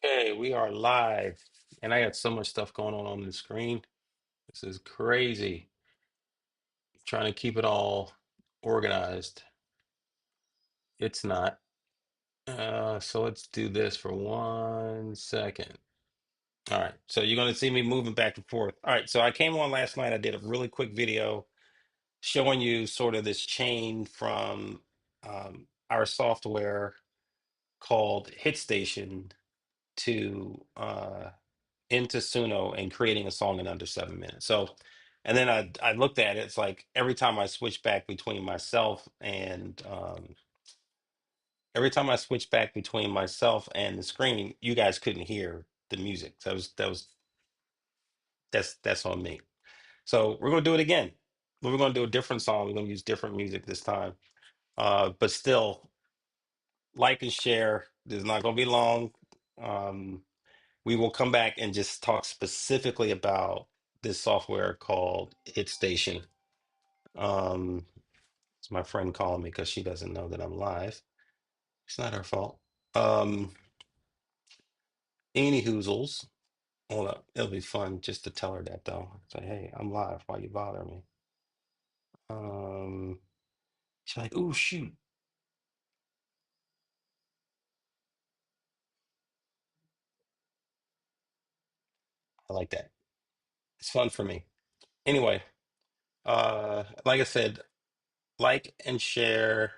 Okay, we are live, and I got so much stuff going on the screen. This is crazy. Trying to keep it all organized. It's not. So let's do this for 1 second. All right, so you're going to see me moving back and forth. All right, so I came on last night. I did a really quick video showing you sort of this chain from our software called HitStation to into Suno and creating a song in under 7 minutes. So, and then I looked at it. It's like every time I switch back between myself and every time I switch back between myself and the screen, you guys couldn't hear the music. So that's on me. So we're gonna do it again. We're gonna do a different song. We're gonna use different music this time. But still, like and share. This is not gonna be long. We will come back and just talk specifically about this software called HitStation. It's my friend calling me because she doesn't know that I'm live. It's not her fault. Um, Any hoozles. Hold up. It'll be fun just to tell her that though. Say, hey, I'm live. Why you bother me? Um, she's like, oh shoot. I like that. It's fun for me. Anyway, like I said, like and share.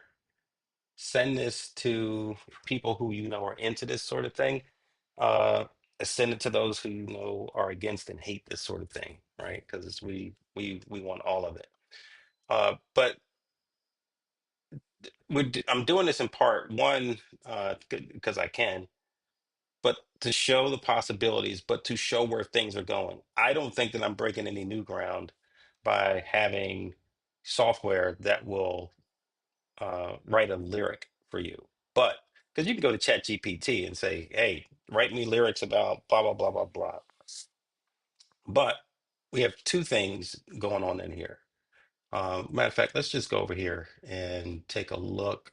Send this to people who you know are into this sort of thing. Uh, Send it to those who you know are against and hate this sort of thing, right? Because we want all of it. But I'm doing this in part one because I can, but to show the possibilities, but to show where things are going. I don't think that I'm breaking any new ground by having software that will write a lyric for you. But because you can go to ChatGPT and say, hey, write me lyrics about blah, blah, blah, blah, blah. But we have two things going on in here. Matter of fact, let's just go over here and take a look.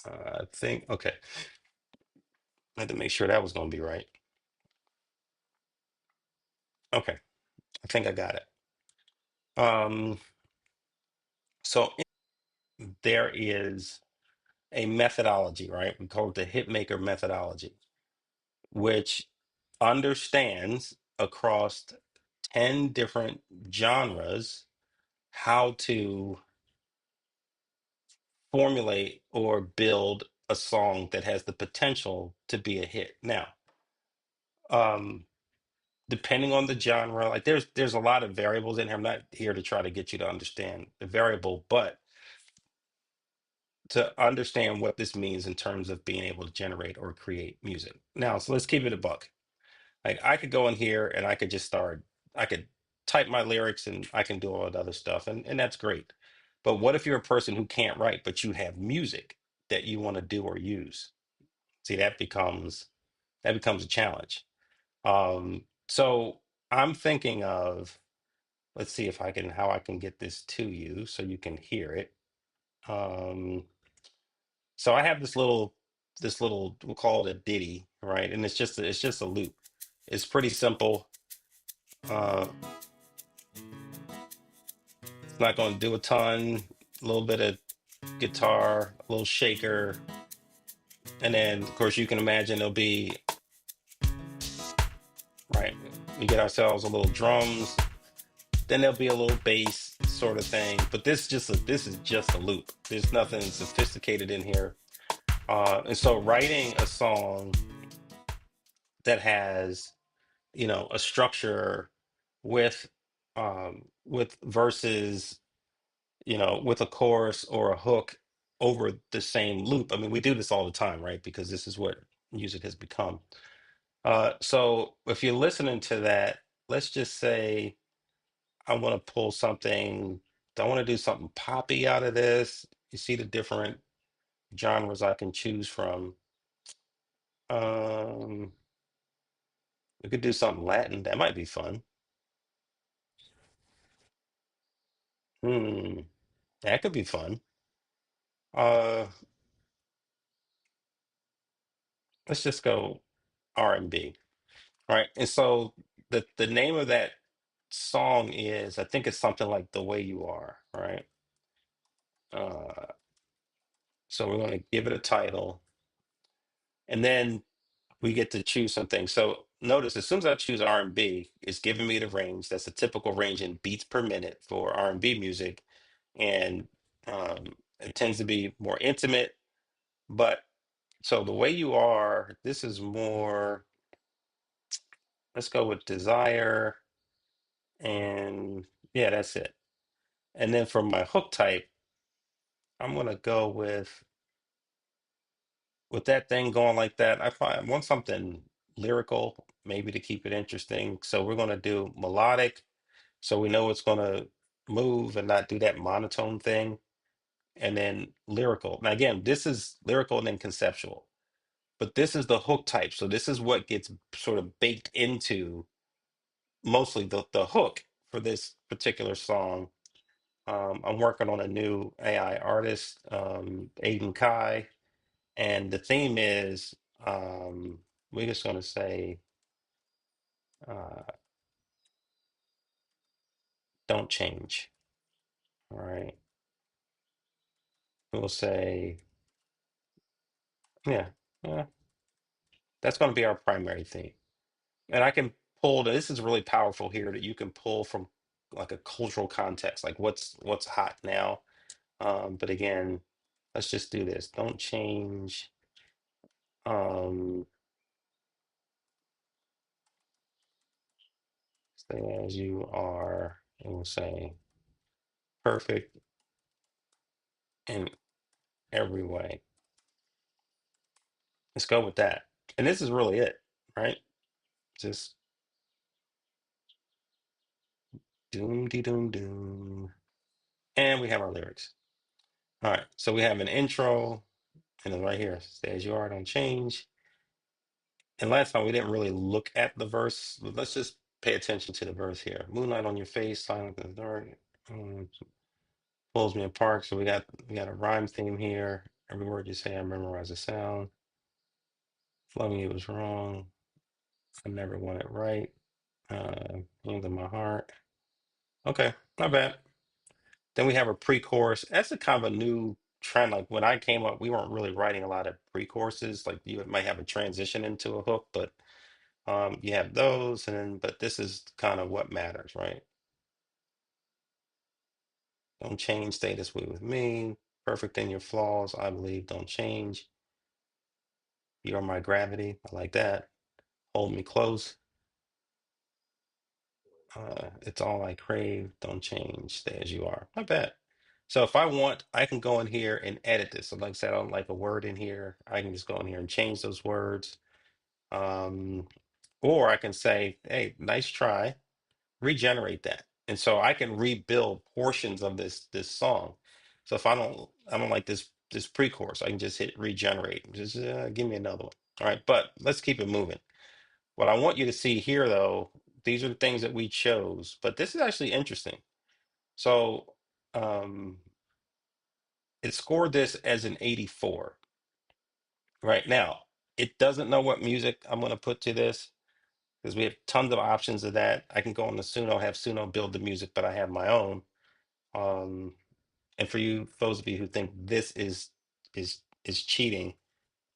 I think, okay, I had to make sure that was going to be right. Okay, I think I got it. Um, so there is a methodology, right? We call it the Hitmaker methodology, which understands across 10 different genres how to formulate or build a song that has the potential to be a hit. Now, um, depending on the genre, like there's a lot of variables in here. I'm not here to try to get you to understand the variable, but to understand what this means in terms of being able to generate or create music. Now, so let's keep it a buck. Like I could go in here and I could just start, I could type my lyrics and I can do all that other stuff, and that's great. But what if you're a person who can't write, but you have music that you want to do or use? See, that becomes a challenge. So I'm thinking of, let's see if I can how I can get this to you so you can hear it. Um, so I have this little we'll call it a ditty, right? And it's just a loop. It's pretty simple. Uh, It's not going to do a ton. A little bit of guitar, a little shaker, and then of course you can imagine there'll be right. We get ourselves a little drums. Then there'll be a little bass sort of thing. But this is just a loop. There's nothing sophisticated in here. And so writing a song that has a structure with verses, with a chorus or a hook over the same loop. I mean, we do this all the time, right? Because this is what music has become. So if you're listening to that, let's just say I want to pull something, I want to do something poppy out of this. You see the different genres I can choose from. Um, we could do something Latin. That might be fun. Hmm, that could be fun. Uh, let's just go. R&B, right? And so the name of that song is, I think it's something like The Way You Are, right? Uh, so we're going to give it a title, and then we get to choose something. So notice as soon as I choose R&B, it's giving me the range. That's a typical range in beats per minute for R&B music, and it tends to be more intimate. But so The Way You Are, this is more. Let's go with Desire, and yeah, that's it. And then for my hook type, I'm gonna go with that thing going like that. I want something lyrical, maybe to keep it interesting. So we're gonna do melodic, so we know it's gonna move and not do that monotone thing. And then lyrical. Now again, this is lyrical and then conceptual, but this is the hook type. So this is what gets sort of baked into mostly the hook for this particular song. I'm working on a new AI artist, Aiden Kai, and the theme is we're just going to say, uh, don't change. All right. We'll say, yeah, yeah, that's going to be our primary theme. And I can pull, this is really powerful here that you can pull from like a cultural context, like what's hot now. But again, let's just do this. Don't change. Um, Stay as you are, and we'll say perfect in every way. Let's go with that. And this is really it, right? Just doom de doom doom. And we have our lyrics. All right. So we have an intro, and then right here, stay as you are, don't change. And last time we didn't really look at the verse, but let's just pay attention to the verse here. Moonlight on your face, silent in the dark, um, pulls me apart. So we got a rhyme theme here. Every word you say, I memorize the sound. Loving you was wrong. I never want it right. Wounds in my heart. Okay, not bad. Then we have a pre-chorus. That's a kind of a new trend. Like when I came up, we weren't really writing a lot of pre-choruses. Like you might have a transition into a hook, but you have those, and then but this is kind of what matters, right? Don't change, stay this way with me. Perfect in your flaws, I believe. Don't change. You're my gravity. I like that. Hold me close. It's all I crave. Don't change. Stay as you are. Not bad. So if I want, I can go in here and edit this. So like I said, I don't like a word in here. I can just go in here and change those words. Um, or I can say, hey, nice try. Regenerate that. And so I can rebuild portions of this song. So if I don't like this pre-chorus, I can just hit regenerate. Just give me another one. All right, but let's keep it moving. What I want you to see here, though, these are the things that we chose, but this is actually interesting. So it scored this as an 84. Right now, it doesn't know what music I'm going to put to this because we have tons of options of that. I can go on the Suno, have Suno build the music, but I have my own. Um, and for you, those of you who think this is cheating,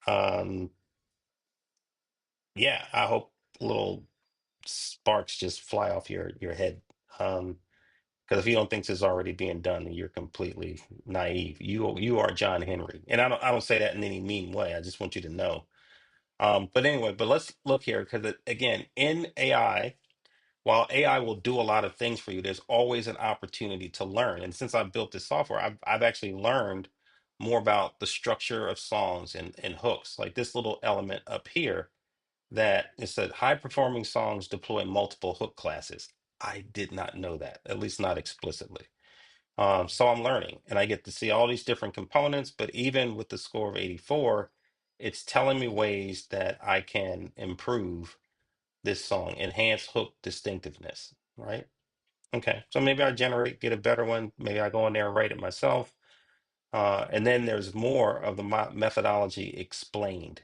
um, yeah, I hope little sparks just fly off your head. Because if you don't think this is already being done, then you're completely naive. You are John Henry, and I don't say that in any mean way. I just want you to know. But anyway, but let's look here because again, in AI, while AI will do a lot of things for you, there's always an opportunity to learn. And since I've built this software, I've actually learned more about the structure of songs and hooks. Like this little element up here that it said high performing songs deploy multiple hook classes. I did not know that, at least not explicitly. So I'm learning and I get to see all these different components, but even with the score of 84, it's telling me ways that I can improve this song, enhance hook distinctiveness, right? Okay, so maybe I get a better one. Maybe I go in there and write it myself. And then there's more of the methodology explained,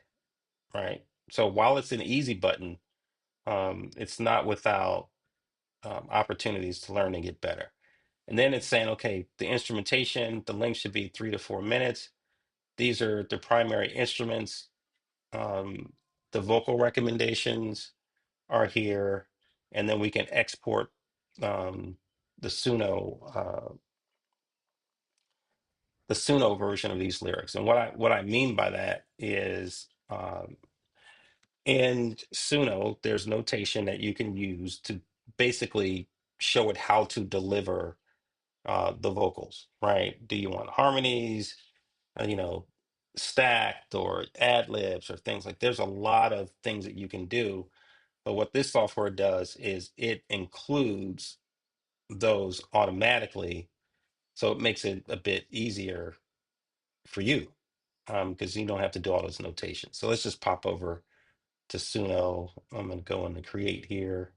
right? So while it's an easy button, it's not without opportunities to learn and get better. And then it's saying, okay, the instrumentation, the length should be 3 to 4 minutes. These are the primary instruments. Um, the vocal recommendations are here, and then we can export um, the Suno the Suno version of these lyrics. And what I mean by that is in Suno, there's notation that you can use to basically show it how to deliver the vocals, right? Do you want harmonies, you know, stacked or ad libs or things like? There's a lot of things that you can do, but what this software does is it includes those automatically, so it makes it a bit easier for you because you don't have to do all those notations. So let's just pop over to Suno. I'm going to go into create here.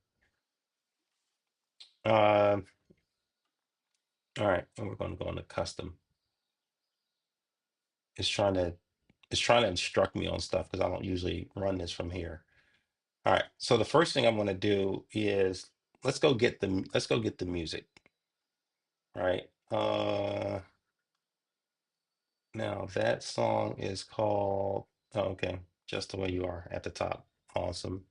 Um, all right, and we're going to go into custom. It's trying to instruct me on stuff because I don't usually run this from here. All right, so the first thing I'm going to do is let's go get the music. All right. Now that song is called, oh, okay, Just the Way You Are at the top. Awesome.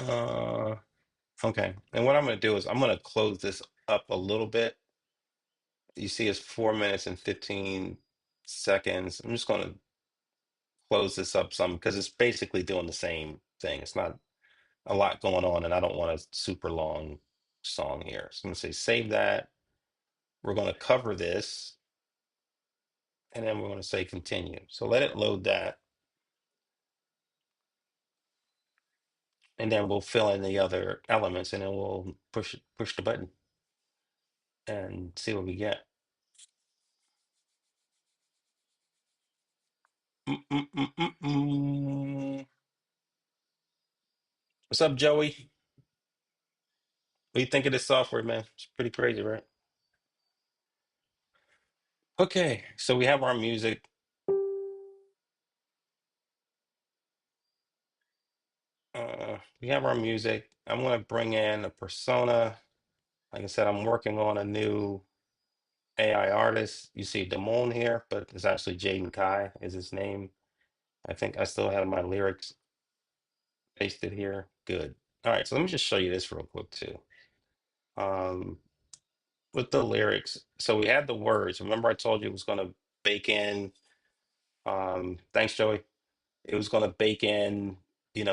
Uh, okay. And what I'm going to do is I'm going to close this up a little bit. You see it's 4 minutes and 15 seconds. I'm just going to close this up some because it's basically doing the same thing. It's not a lot going on, and I don't want a super long song here. So I'm going to say save that. We're going to cover this, and then we're going to say continue. So let it load that, and then we'll fill in the other elements, and then we'll push the button and see what we get. Mm. What's up, Joey? What do you think of this software, man? It's pretty crazy, right? Okay, so we have our music. We have our music. I'm going to bring in a persona. Like I said, I'm working on a new AI artist. You see Damone here, but it's actually Jaden Kai is his name. I think I still have my lyrics pasted here. Good. All right, so let me just show you this real quick too. Um, with the lyrics, so we had the words. Remember, I told you it was going to bake in. Thanks, Joey. It was going to bake in,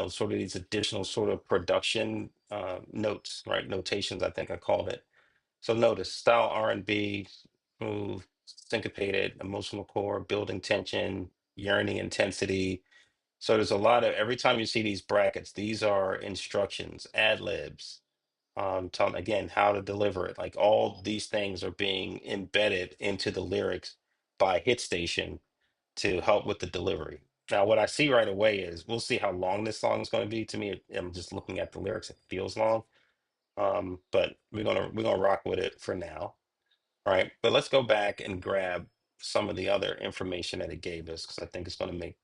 sort of these additional sort of production notes, right? Notations, I think I called it. So notice style R&B, smooth, syncopated, emotional core, building tension, yearning intensity. So there's a lot of every time you see these brackets, these are instructions, ad libs, telling again how to deliver it. Like all these things are being embedded into the lyrics by HitStation to help with the delivery. Now, what I see right away is we'll see how long this song is going to be. To me, I'm just looking at the lyrics; it feels long. But we're gonna rock with it for now. All right, but let's go back and grab some of the other information that it gave us because I think it's going to make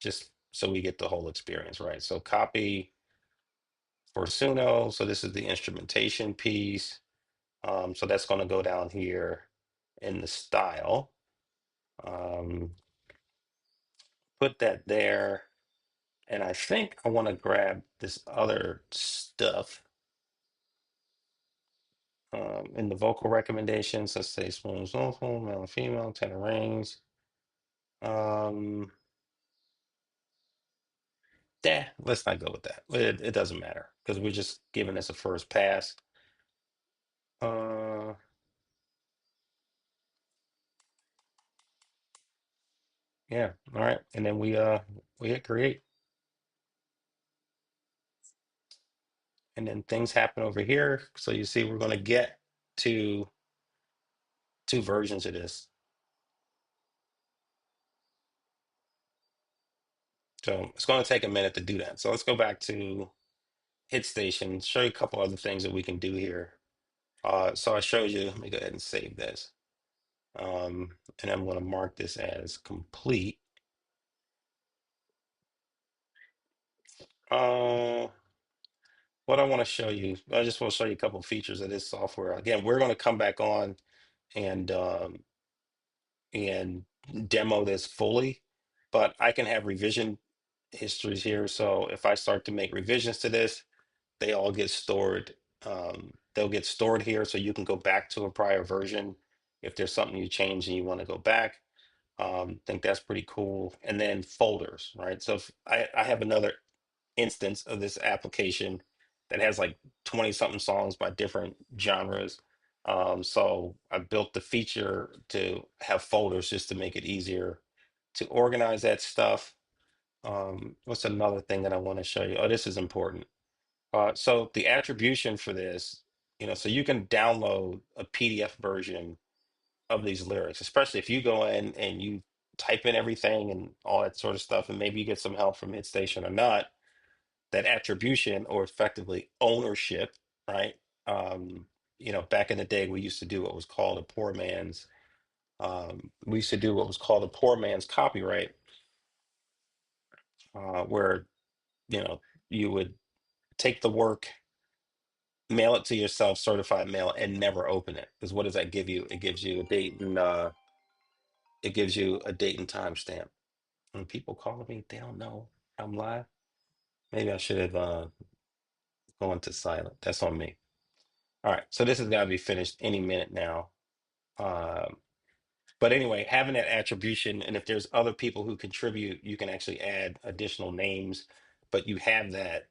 just so we get the whole experience, right? So copy for Suno. So this is the instrumentation piece. So that's going to go down here in the style. Um, put that there. And I think I want to grab this other stuff in the vocal recommendations. Let's say smooth, vocal, male and female, tenor range. Um, let's not go with that. It doesn't matter because we're just giving this a first pass. Uh, yeah, all right. And then we hit create, and then things happen over here. So you see, we're gonna get to two versions of this. So it's going to take a minute to do that. So let's go back to Hit Station, show you a couple other things that we can do here. So I showed you, let me go ahead and save this. And I'm going to mark this as complete. Uh, what I want to show you, I just want to show you a couple of features of this software. Again, we're going to come back on and and demo this fully, but I can have revision histories here. So if I start to make revisions to this, they all get stored. They'll get stored here, so you can go back to a prior version if there's something you change and you want to go back. Think that's pretty cool. And then folders, right? So if I have another instance of this application that has like 20 something songs by different genres. So I built the feature to have folders just to make it easier to organize that stuff. What's another thing that I want to show you? Oh, this is important. So the attribution for this, so you can download a PDF version of these lyrics, especially if you go in and you type in everything and all that sort of stuff, and maybe you get some help from HitStation or not. That attribution or effectively ownership, right? Back in the day, we used to do what was called a poor man's. We used to do what was called a poor man's copyright, where you know you would take the work, mail it to yourself, certified mail, and never open it. Because what does that give you? It gives you a date and time stamp. When people call me, they don't know I'm live. Maybe I should have gone to silent. That's on me. All right, so this has got to be finished any minute now. Um, but anyway, having that attribution, and if there's other people who contribute, you can actually add additional names. But you have that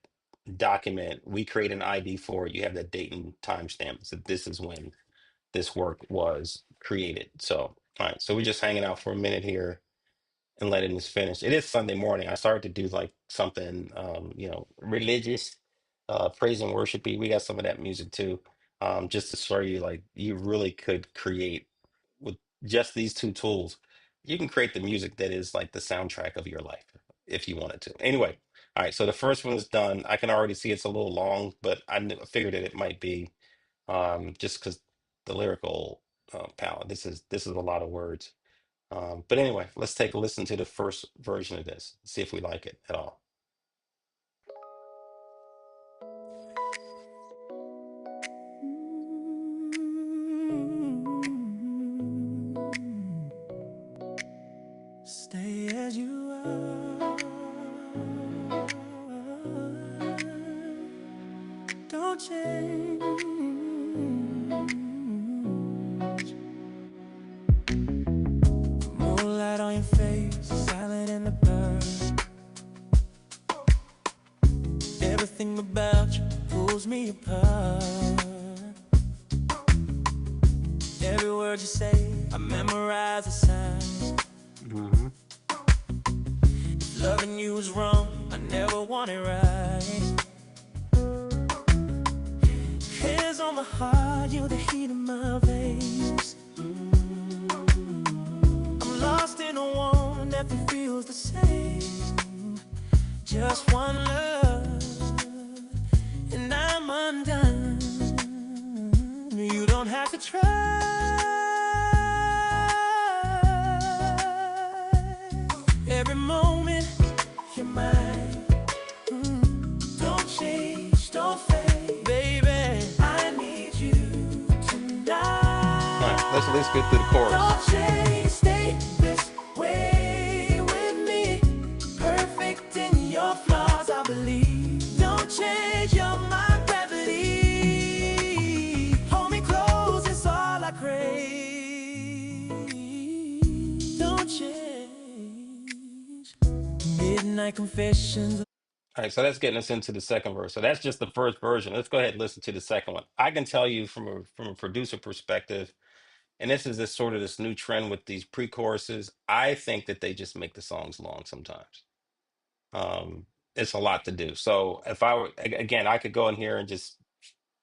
document. We create an ID for it. You have that date and timestamp. So this is when this work was created. So, all right, so we're just hanging out for a minute here and letting this finish. It is Sunday morning. I started to do like something, religious, praise and worshipy. We got some of that music too, just to show you like you really could create with just these two tools. You can create the music that is like the soundtrack of your life if you wanted to. Anyway, all right. So the first one is done. I can already see it's a little long, but figured that it might be just because the lyrical palette. This is a lot of words. But anyway, let's take a listen to the first version of this, see if we like it at all. Stay as you are. Don't change. Moonlight on your face, silent in the burn. Everything about you pulls me apart. Every word you say, I memorize the signs. Hmm. Loving you is wrong, I never want it right. Hands on my heart, you're the heat of my veins. I'm lost in a one, nothing feels the same. Just one love, and I'm undone. You don't have to try. Every moment, you're mine. Don't change, don't fade, baby. I need you All right, let's at least get through the tonight. chorus. Don't change, stay this way with me. Perfect in your flaws, I believe. Don't change, you're my gravity. Hold me close, it's all I crave. Don't change. Midnight confessions. All right, so that's getting us into the second verse. So that's just the first version. Let's go ahead and listen to the second one. I can tell you from a producer perspective, and this is this new trend with these pre-choruses. I think that they just make the songs long sometimes. Um, it's a lot to do. So if I were again, I could go in here and just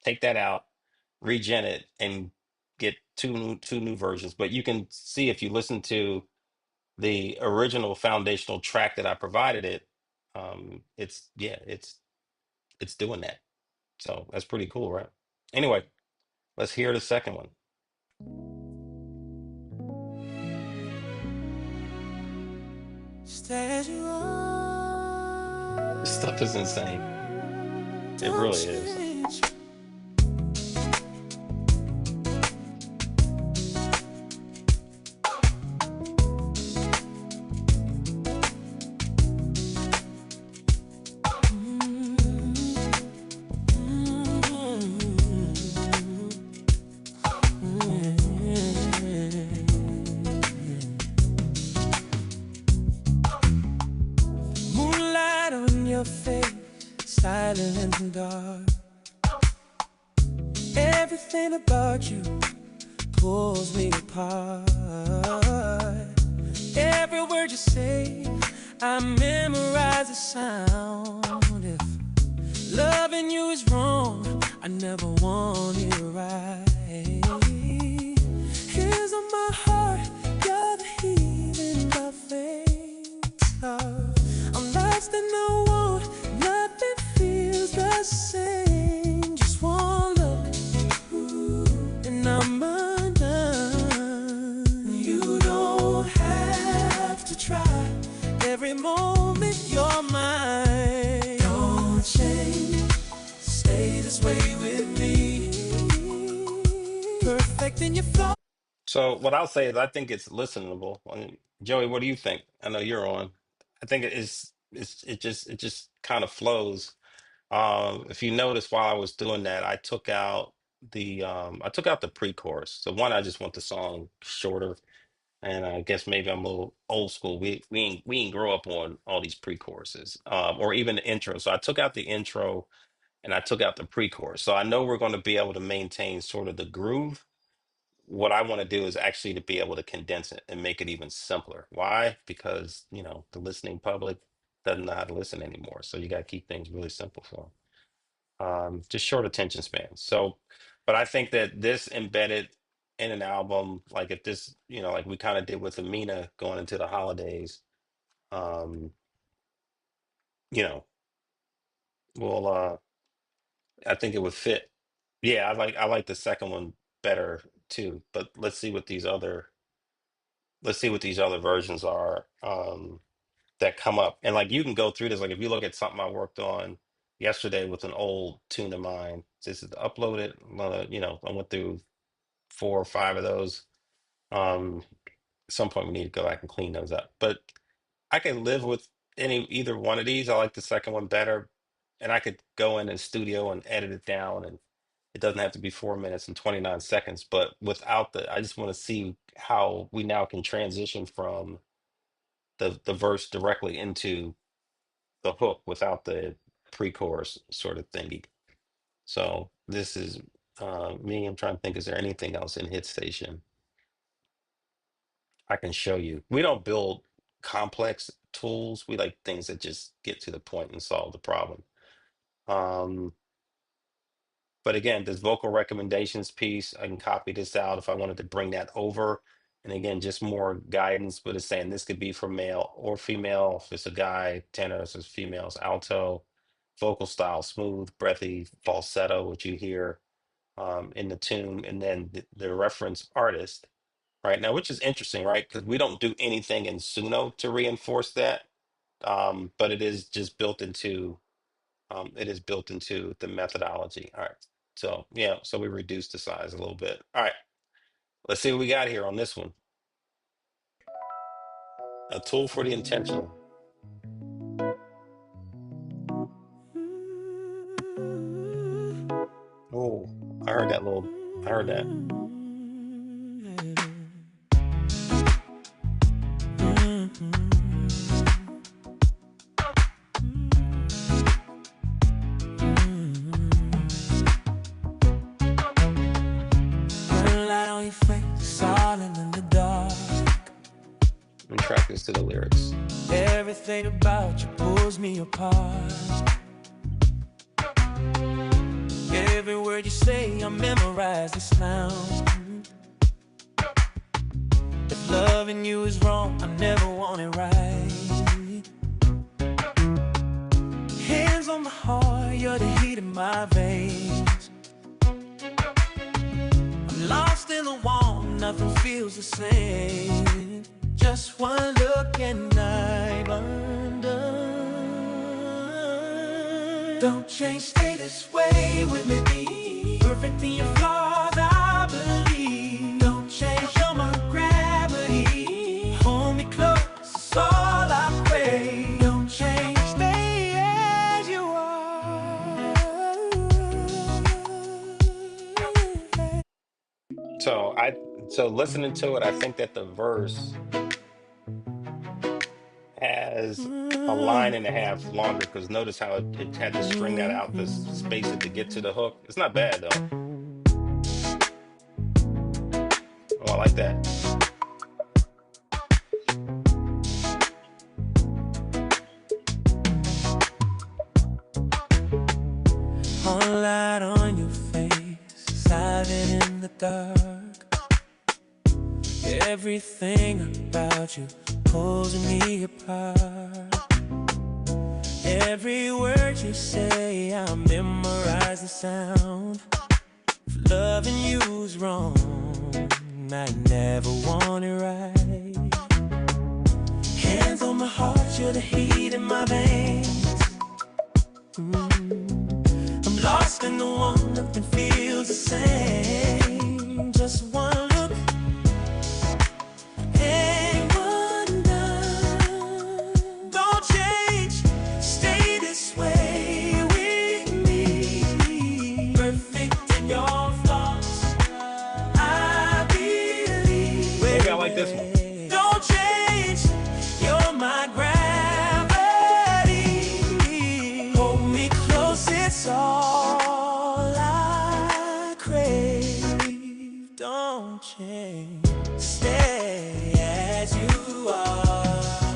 take that out, regen it, and get two new versions. But you can see if you listen to the original foundational track that I provided it, it's doing that. So that's pretty cool, right? Anyway, let's hear the second one. Stay as you are. This stuff is insane. It Don't really is. change. Moonlight on your face, silent and dark. Everything about you pulls me apart. Every word you say, I memorize the sound. If loving you is wrong, I never want it right. Here's on my heart, you're the heat in my veins. I'm lost in the one, nothing feels the same. Just one look, and I'm undone. You don't have to try. Every moment you're mine. Don't change. Stay this way with me. Perfect in your flaws. So what I'll say is I think it's listenable. I mean, Joey, what do you think? I know you're on. I think it is it just kind of flows. If you notice while I was doing that, I took out the pre-chorus. So one, I just want the song shorter. And I guess maybe I'm a little old school. We ain't grow up on all these pre-choruses, or even the intro. So I took out the intro and I took out the pre-chorus. So I know we're going to be able to maintain sort of the groove. What I want to do is actually to be able to condense it and make it even simpler. Why? Because, the listening public doesn't know how to listen anymore. So you got to keep things really simple for them. Just short attention spans. So, but I think that this embedded in an album, like if this, like we kind of did with Amina going into the holidays, um, you know, well, I think it would fit. Yeah, I like the second one better too. But let's see what these other versions are that come up. And like you can go through this. Like if you look at something I worked on yesterday with an old tune of mine, this is uploaded. I went through 4 or 5 of those. At some point we need to go back and clean those up. But I can live with either one of these. I like the second one better. And I could go in studio and edit it down, and it doesn't have to be 4 minutes and 29 seconds. But without I just want to see how we now can transition from the verse directly into the hook without the pre-chorus sort of thingy. So this is me. I'm trying to think, is there anything else in Hit Station I can show you? We don't build complex tools. We like things that just get to the point and solve the problem. Um, but again, this vocal recommendations piece, I can copy this out if I wanted to bring that over. And again, just more guidance, but it's saying this could be for male or female. If it's a guy, tenor, if it's females, alto, vocal style, smooth, breathy, falsetto, which you hear in the tune, and then the reference artist, right? Now, which is interesting, right? Because we don't do anything in Suno to reinforce that, but it is built into the methodology. All right. So yeah, so we reduced the size a little bit. All right, let's see what we got here on this one. A tool for the intentional. Oh, I heard that little. I heard that. Light on your face, silent in the dark. Let me track this to the lyrics. Everything about you pulls me apart. Every word you say, I memorize the sound. If loving you is wrong, I never want it right. Hands on the heart, you're the heat in my veins. I'm lost in the warm, nothing feels the same. Just one look and I'm undone. Don't change, stay this way with me. Perfect in your flaws, I believe. Don't change, you're my gravity. Hold me close, it's all I crave. Don't change, stay as you are. So so listening to it, I think that the verse has a line and a half longer because notice how it had to string that out to space it to get to the hook. It's not bad though. Oh, I like that. All light on your face, silent in the dark. Everything about you pulls me apart. Every word you say, I memorize the sound. If loving you's wrong, I never want it right. Hands on my heart, you're the heat in my veins. I'm lost in the one, nothing feels the same. Just one look and one done. Don't change, stay this way with me. Perfect in your flaws, I believe. Maybe I like this one. Don't change, you're my gravity. Hold me close, it's all I crave. Don't change, stay as you are.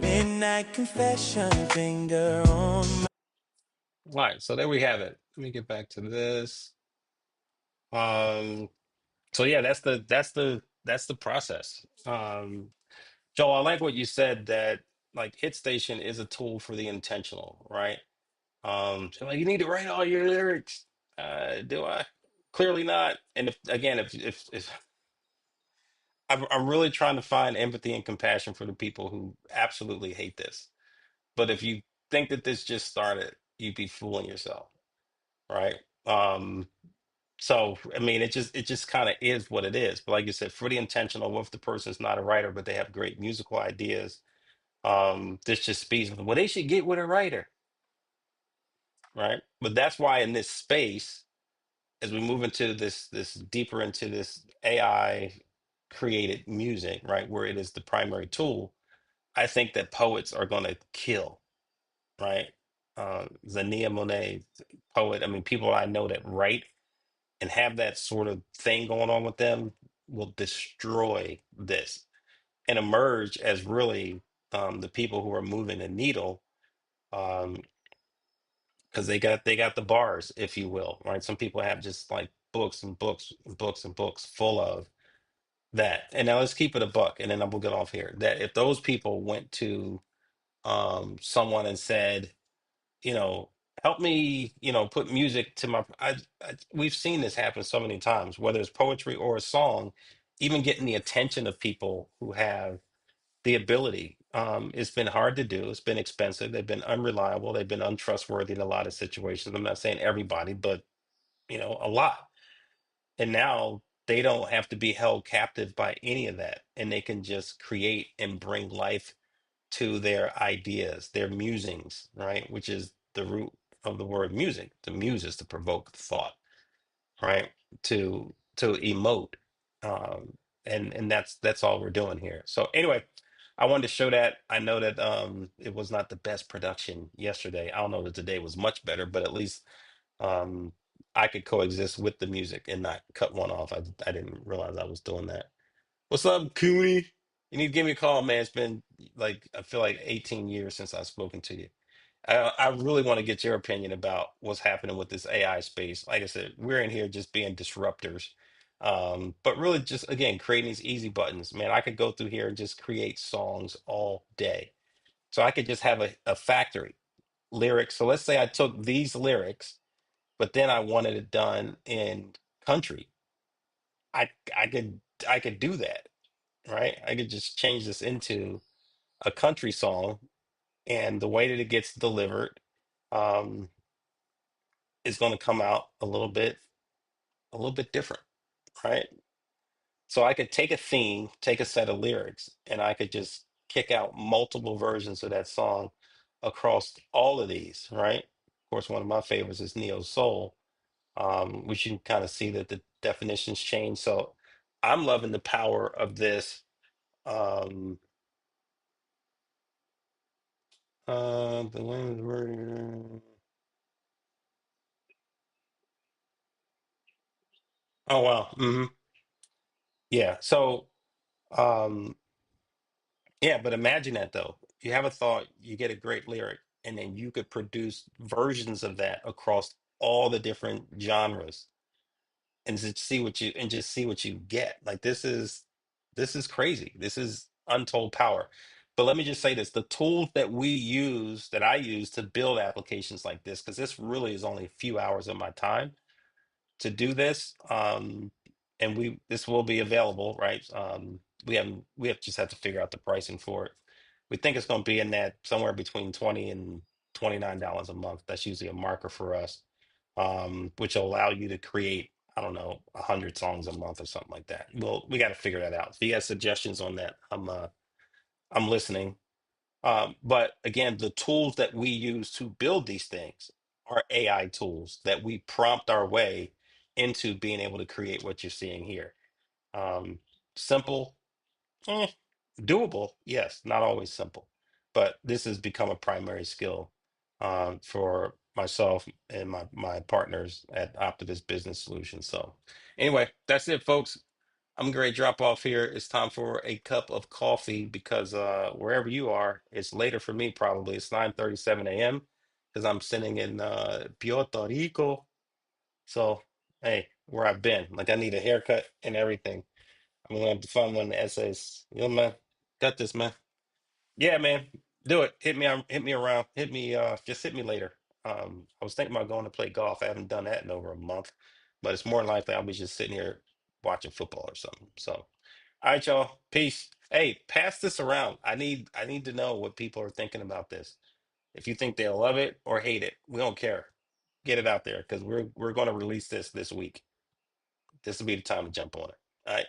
Midnight confession, finger on my. All right, so there we have it. Let me get back to this. Um, so yeah, that's the process. Joel, I like what you said that like Hit Station is a tool for the intentional, right? So like you need to write all your lyrics. Do I? Clearly not. And if again, if I'm really trying to find empathy and compassion for the people who absolutely hate this. But if you think that this just started, you'd be fooling yourself, right? Um, so I mean, it just kind of is what it is. But like you said, for the intentional, what if the person's not a writer, but they have great musical ideas? This just speaks. Well, they should get with a writer, right? But that's why in this space, as we move into this deeper into this AI created music, right, where it is the primary tool, I think that poets are going to kill, right? Zania Monet, poet. I mean, people I know that write and have that sort of thing going on with them will destroy this and emerge as really the people who are moving the needle, um, because they got the bars, if you will, right? Some people have just like books and books and books and books full of that. And now let's keep it a buck, and then we'll get off here. That if those people went to someone and said, you know, help me, put music to my. We've seen this happen so many times, whether it's poetry or a song, even getting the attention of people who have the ability. It's been hard to do. It's been expensive. They've been unreliable. They've been untrustworthy in a lot of situations. I'm not saying everybody, but a lot. And now they don't have to be held captive by any of that, and they can just create and bring life to their ideas, their musings, right? Which is the root of the word music. The muse is to provoke thought, right? To emote. And that's all we're doing here. So anyway, I wanted to show that. I know that it was not the best production yesterday. I don't know that today was much better, but at least um I could coexist with the music and not cut one off. I didn't realize I was doing that. What's up, Cooney? You need to give me a call, man. It's been like I feel like 18 years since I've spoken to you. I really want to get your opinion about what's happening with this AI space. Like I said, we're in here just being disruptors, but really just again creating these easy buttons. Man, I could go through here and just create songs all day. So I could just have a factory lyrics. So let's say I took these lyrics, but then I wanted it done in country. I I could I could do that, right? I could just change this into a country song and the way that it gets delivered um, is going to come out a little bit different, right? So I could take a theme, take a set of lyrics, and I could just kick out multiple versions of that song across all of these, right? Of course, one of my favorites is Neo Soul, which you can kind of see that the definitions change. So I'm loving the power of this. Um, the wind. Oh wow. Yeah. So um, yeah, but imagine that though. You have a thought, you get a great lyric, and then you could produce versions of that across all the different genres and just see what you get. Like this is crazy. This is untold power. But let me just say this, the tools that we use, that I use to build applications like this, because this really is only a few hours of my time to do this. And this will be available, right? We have just have to figure out the pricing for it. We think it's going to be in that somewhere between $20 and $29 a month. That's usually a marker for us, which will allow you to create, I don't know, 100 songs a month or something like that. Well, we got to figure that out. If you got suggestions on that, I'm listening. But again, the tools that we use to build these things are AI tools that we prompt our way into being able to create what you're seeing here. Um, Simple, eh, doable, yes, not always simple, but this has become a primary skill for myself and my partners at Optivist Business Solutions. So, anyway, that's it, folks. I'm going to drop off here. It's time for a cup of coffee because wherever you are, it's later for me probably. It's 9:37 a.m. because I'm sitting in Puerto Rico. So, hey, where I've been. Like I need a haircut and everything. I'm gonna have to find one of the essays. You know, man. Got this, man. Yeah, man. Do it. Hit me around. Hit me just hit me later. I was thinking about going to play golf. I haven't done that in over a month, but it's more than likely I'll be just sitting here watching football or something. So, all right, y'all. Peace. Hey, pass this around. I need to know what people are thinking about this. If you think they'll love it or hate it, we don't care. Get it out there because we're going to release this week. This will be the time to jump on it. All right.